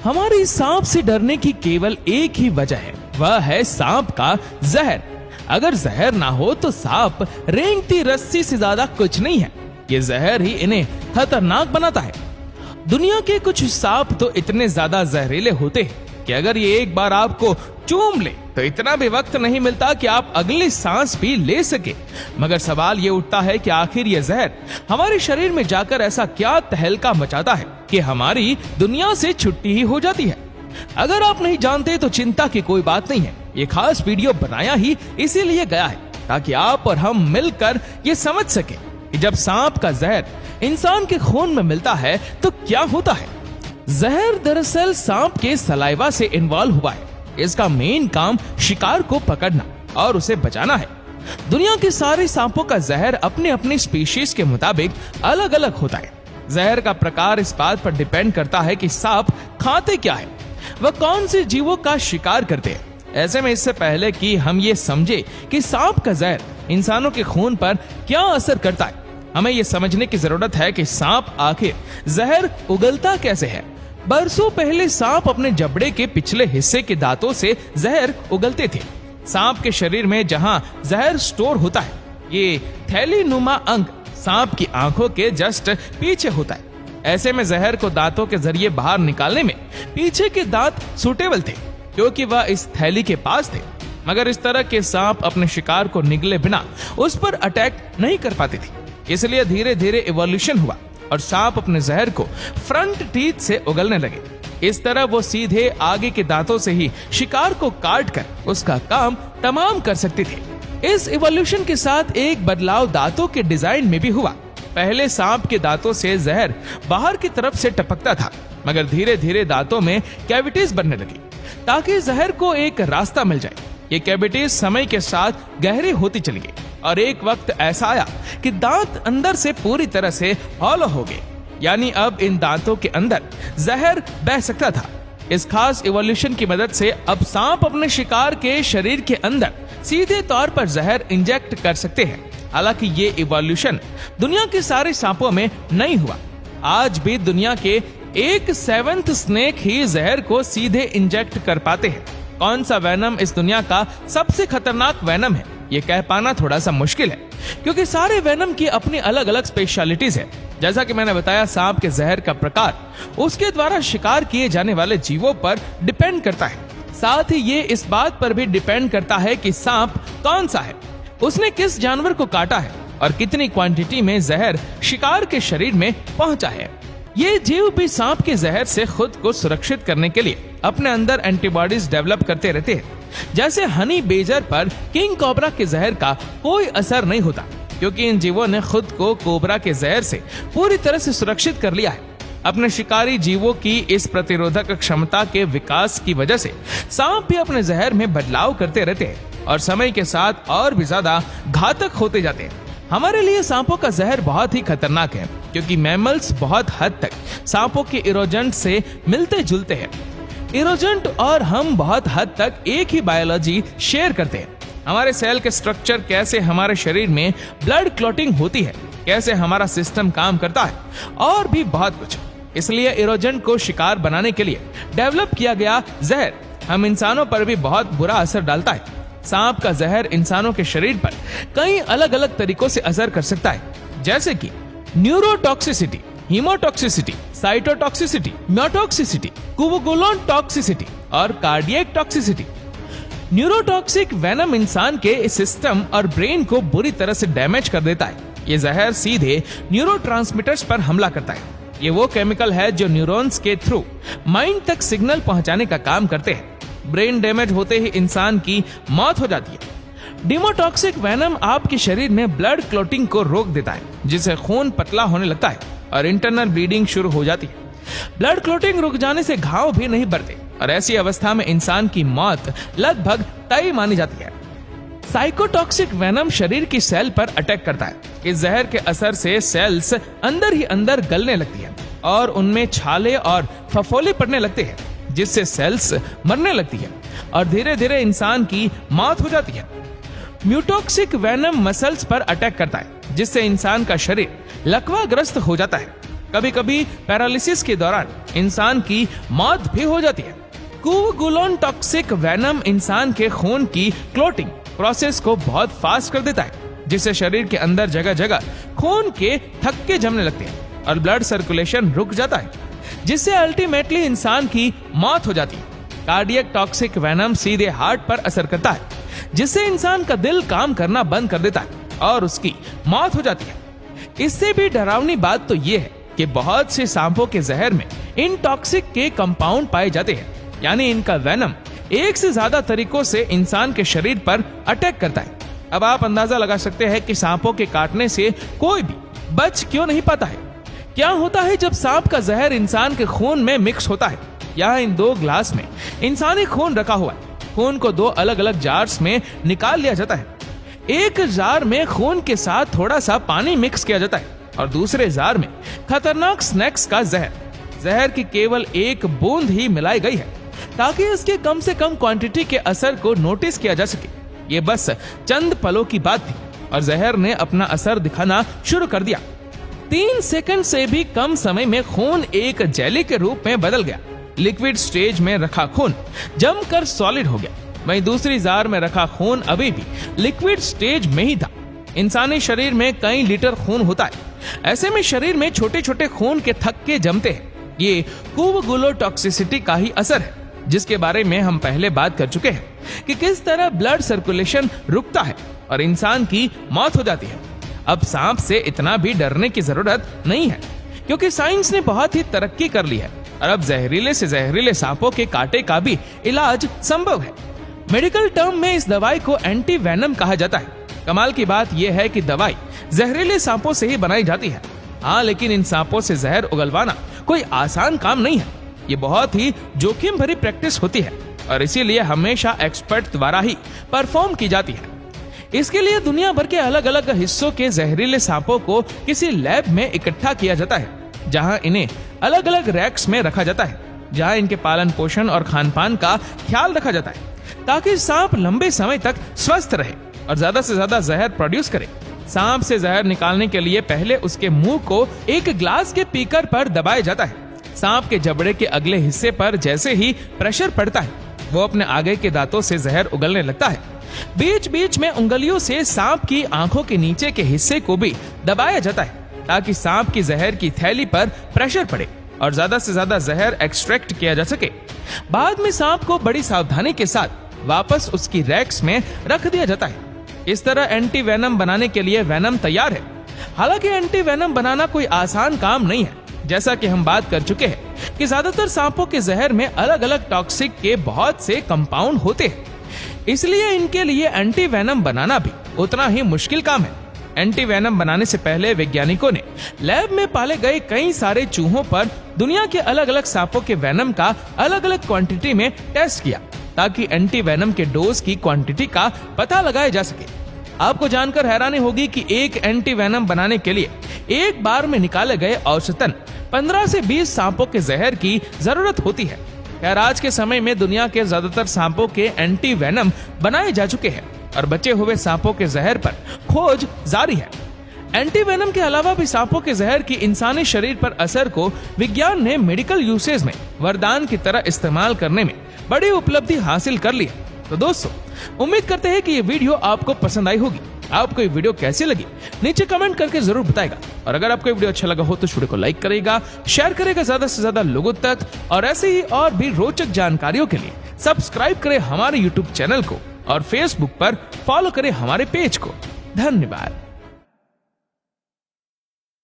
हमारी सांप से डरने की केवल एक ही वजह है, वह है सांप का जहर। अगर जहर ना हो तो सांप रेंगती रस्सी से ज्यादा कुछ नहीं है। ये जहर ही इन्हें खतरनाक बनाता है। दुनिया के कुछ सांप तो इतने ज्यादा जहरीले होते हैं कि अगर ये एक बार आपको चूम ले तो इतना भी वक्त नहीं मिलता कि आप अगली सांस भी ले सके। मगर सवाल ये उठता है कि आखिर ये जहर हमारे शरीर में जाकर ऐसा क्या तहलका मचाता है कि हमारी दुनिया से छुट्टी ही हो जाती है। अगर आप नहीं जानते तो चिंता की कोई बात नहीं है। ये खास वीडियो बनाया ही इसीलिए गया है ताकि आप और हम मिलकर ये समझ सके कि जब सांप का जहर इंसान के खून में मिलता है तो क्या होता है। जहर दरअसल सांप के सलाइवा से इन्वॉल्व हुआ है। इसका मेन काम शिकार को पकड़ना और उसे बचाना है। दुनिया के सारे सांपों का जहर अपने अपने स्पीशीज के मुताबिक अलग अलग होता है। जहर का प्रकार इस बात पर डिपेंड करता है कि सांप खाते क्या है, वह कौन से जीवों का शिकार करते हैं। ऐसे में इससे पहले कि हम ये समझे कि सांप का जहर इंसानों के खून पर क्या असर करता है, हमें ये समझने की जरूरत है कि सांप आखिर जहर उगलता कैसे है। बरसों पहले सांप अपने जबड़े के पिछले हिस्से के दांतों से जहर उगलते थे। सांप के शरीर में जहां जहर स्टोर होता है, ये थैलीनुमा अंग सांप की आंखों के जस्ट पीछे होता है। ऐसे में जहर को दांतों के जरिए बाहर निकालने में पीछे के दांत सुटेबल थे क्योंकि वह इस थैली के पास थे। मगर इस तरह के सांप अपने शिकार को निगले बिना उस पर अटैक नहीं कर पाते थे। इसलिए धीरे धीरे इवोल्यूशन हुआ और सांप अपने जहर को फ्रंट टीथ से उगलने लगे। इस तरह वो सीधे आगे के दांतों से ही शिकार को काट कर उसका काम तमाम कर सकते थे। इस इवोल्यूशन के साथ एक बदलाव दांतों के डिजाइन में भी हुआ। पहले सांप के दांतों से जहर बाहर की तरफ से टपकता था, मगर धीरे धीरे दांतों में कैविटीज बनने लगी ताकि जहर को एक रास्ता मिल जाए। ये कैविटीज समय के साथ गहरी होती चली गई और एक वक्त ऐसा आया कि दांत अंदर से पूरी तरह से हॉलो हो गए, यानी अब इन दांतों के अंदर जहर बह सकता था। इस खास इवोल्यूशन की मदद से अब सांप अपने शिकार के शरीर के अंदर सीधे तौर पर जहर इंजेक्ट कर सकते हैं। हालांकि ये इवोल्यूशन दुनिया के सारे सांपों में नहीं हुआ। आज भी दुनिया के 1/7 स्नेक ही जहर को सीधे इंजेक्ट कर पाते हैं। कौन सा वेनम इस दुनिया का सबसे खतरनाक वेनम है, ये कह पाना थोड़ा सा मुश्किल है क्योंकि सारे वेनम की अपनी अलग अलग स्पेशलिटीज है। जैसा कि मैंने बताया, सांप के जहर का प्रकार उसके द्वारा शिकार किए जाने वाले जीवों पर डिपेंड करता है। साथ ही ये इस बात पर भी डिपेंड करता है कि सांप कौन सा है, उसने किस जानवर को काटा है और कितनी क्वांटिटी में जहर शिकार के शरीर में पहुंचा है। ये जीव भी सांप के जहर से खुद को सुरक्षित करने के लिए अपने अंदर एंटीबॉडीज डेवलप करते रहते हैं। जैसे हनी बेजर पर किंग कोबरा के जहर का कोई असर नहीं होता क्योंकि इन जीवों ने खुद को कोबरा के जहर से पूरी तरह से सुरक्षित कर लिया है। अपने शिकारी जीवों की इस प्रतिरोधक क्षमता के विकास की वजह से सांप भी अपने जहर में बदलाव करते रहते हैं और समय के साथ और भी ज्यादा घातक होते जाते हैं। हमारे लिए सांपों का जहर बहुत ही खतरनाक है क्योंकि मैमल्स बहुत हद तक सांपों के इरोजेंट से मिलते जुलते हैं। इरोजेंट और हम बहुत हद तक एक ही बायोलॉजी शेयर करते हैं। हमारे सेल के स्ट्रक्चर, कैसे हमारे शरीर में ब्लड क्लॉटिंग होती है, कैसे हमारा सिस्टम काम करता है और भी बहुत कुछ। इसलिए इरोजेंट को शिकार बनाने के लिए डेवलप किया गया जहर हम इंसानों पर भी बहुत बुरा असर डालता है। सांप का जहर इंसानों के शरीर पर कई अलग अलग तरीकों से असर कर सकता है, जैसे कि न्यूरोटॉक्सिसिटी, हीमोटॉक्सिसिटी, साइटोटॉक्सिसिटी, म्योटॉक्सिसिटी, कुबोगुलोन टॉक्सिसिटी और कार्डियक टॉक्सिसिटी। न्यूरोटॉक्सिक वेनम इंसान के सिस्टम और ब्रेन को बुरी तरह से डैमेज कर देता है। ये जहर सीधे न्यूरोट्रांसमीटर्स पर हमला करता है। ये वो केमिकल है जो न्यूरॉन्स के थ्रू माइंड तक सिग्नल पहुंचाने का काम करते हैं। ब्रेन डैमेज होते ही इंसान की मौत हो जाती है। डीमोटॉक्सिक वेनम आपके शरीर में ब्लड क्लॉटिंग को रोक देता है, जिससे खून पतला होने लगता है और इंटरनल ब्लीडिंग शुरू हो जाती है। ब्लड क्लॉटिंग रुक जाने से घाव भी नहीं बढ़ते और ऐसी अवस्था में इंसान की मौत लगभग तय मानी जाती है। साइकोटॉक्सिक वेनम शरीर की सेल पर अटैक करता है। इस जहर के असर से सेल्स अंदर ही अंदर गलने लगती है और उनमें छाले और फफोले पड़ने लगते हैं, जिससे सेल्स मरने लगती है और धीरे धीरे इंसान की मौत हो जाती है। म्यूटॉक्सिक वेनम मसल्स पर अटैक करता है, जिससे इंसान का शरीर लकवाग्रस्त हो जाता है। कभी कभी पैरालिसिस के दौरान इंसान की मौत भी हो जाती है। कोवगुलोन टॉक्सिक वेनम इंसान के खून की क्लोटिंग प्रोसेस को बहुत फास्ट कर देता है, जिससे शरीर के अंदर जगह जगह खून के थक्के जमने लगते हैं और ब्लड सर्कुलेशन रुक जाता है, जिससे अल्टीमेटली इंसान की मौत हो जाती है। कार्डियक टॉक्सिक वेनम सीधे हार्ट पर असर करता है, जिससे इंसान का दिल काम करना बंद कर देता है और उसकी मौत हो जाती है। इससे भी डरावनी बात तो ये है कि बहुत से सांपों के जहर में इन टॉक्सिक के कंपाउंड पाए जाते हैं, यानी इनका वेनम एक से ज्यादा तरीकों से इंसान के शरीर पर अटैक करता है। अब आप अंदाजा लगा सकते हैं कि सांपों के काटने से कोई भी बच क्यों नहीं पाता है। क्या होता है जब सांप का जहर इंसान के खून में मिक्स होता है। यहाँ इन 2 ग्लास में इंसानी खून रखा हुआ है। खून को 2 अलग अलग जार्स में निकाल लिया जाता है। एक जार में खून के साथ थोड़ा सा पानी मिक्स किया जाता है और दूसरे जार में खतरनाक स्नेक्स का जहर की केवल 1 बूंद ही मिलाई गई है, ताकि इसके कम से कम क्वांटिटी के असर को नोटिस किया जा सके। ये बस चंद पलों की बात थी और जहर ने अपना असर दिखाना शुरू कर दिया। 3 सेकंड से भी कम समय में खून एक जेली के रूप में बदल गया। लिक्विड स्टेज में रखा खून जमकर सॉलिड हो गया, वहीं दूसरी जार में रखा खून अभी भी लिक्विड स्टेज में ही था। इंसानी शरीर में कई लीटर खून होता है, ऐसे में शरीर में छोटे छोटे खून के थक्के जमते हैं। ये कोवगुलोटॉक्सिसिटी का ही असर है, जिसके बारे में हम पहले बात कर चुके हैं कि किस तरह ब्लड सर्कुलेशन रुकता है और इंसान की मौत हो जाती है। अब सांप से इतना भी डरने की जरूरत नहीं है, क्योंकि साइंस ने बहुत ही तरक्की कर ली है और अब जहरीले से जहरीले सांपों के कांटे का भी इलाज संभव है। मेडिकल टर्म में इस दवाई को एंटी वेनम कहा जाता है। कमाल की बात यह है कि दवाई जहरीले सांपों से ही बनाई जाती है। हाँ, लेकिन इन सांपों से जहर उगलवाना कोई आसान काम नहीं है। ये बहुत ही जोखिम भरी प्रैक्टिस होती है और इसीलिए हमेशा एक्सपर्ट द्वारा ही परफॉर्म की जाती है। इसके लिए दुनिया भर के अलग अलग हिस्सों के जहरीले सांपों को किसी लैब में इकट्ठा किया जाता है, जहां इन्हें अलग अलग रैक्स में रखा जाता है, जहां इनके पालन पोषण और खान पान का ख्याल रखा जाता है, ताकि सांप लंबे समय तक स्वस्थ रहे और ज्यादा से ज्यादा जहर प्रोड्यूस करे। सांप से जहर निकालने के लिए पहले उसके मुंह को एक ग्लास के पीकर पर दबाया जाता है। सांप के जबड़े के अगले हिस्से पर जैसे ही प्रेशर पड़ता है, वो अपने आगे के दांतों से जहर उगलने लगता है। बीच बीच में उंगलियों से सांप की आंखों के नीचे के हिस्से को भी दबाया जाता है, ताकि सांप की जहर की थैली पर प्रेशर पड़े और ज्यादा से ज्यादा जहर एक्सट्रैक्ट किया जा सके। बाद में सांप को बड़ी सावधानी के साथ वापस उसकी रैक्स में रख दिया जाता है। इस तरह एंटी वेनम बनाने के लिए वेनम तैयार है। हालांकि एंटी वेनम बनाना कोई आसान काम नहीं है। जैसा कि हम बात कर चुके हैं कि ज्यादातर सांपों के जहर में अलग अलग टॉक्सिक के बहुत से कंपाउंड होते हैं, इसलिए इनके लिए एंटी वेनम बनाना भी उतना ही मुश्किल काम है। एंटी वेनम बनाने से पहले वैज्ञानिकों ने लैब में पाले गए कई सारे चूहों पर दुनिया के अलग अलग सांपों के वेनम का अलग अलग क्वांटिटी में टेस्ट किया, ताकि एंटी वेनम के डोज की क्वांटिटी का पता लगाया जा सके। आपको जानकर हैरानी होगी कि एक एंटी वेनम बनाने के लिए एक बार में निकाले गए औसतन 15 से 20 सांपों के जहर की जरूरत होती है। खैर, आज के समय में दुनिया के ज्यादातर सांपों के एंटी वेनम बनाए जा चुके हैं और बचे हुए सांपों के जहर पर खोज जारी है। एंटी वेनम के अलावा भी सांपों के जहर की इंसानी शरीर पर असर को विज्ञान ने मेडिकल यूसेज में वरदान की तरह इस्तेमाल करने में बड़ी उपलब्धि हासिल कर ली है। तो दोस्तों, उम्मीद करते हैं कि ये वीडियो आपको पसंद आई होगी। आपको ये वीडियो कैसी लगी नीचे कमेंट करके जरूर बताएगा, और अगर आपको ये वीडियो अच्छा लगा हो तो वीडियो को लाइक करेगा, शेयर करेगा ज्यादा से ज्यादा लोगों तक, और ऐसे ही और भी रोचक जानकारियों के लिए सब्सक्राइब करें हमारे YouTube चैनल को और Facebook पर फॉलो करें हमारे पेज को। धन्यवाद।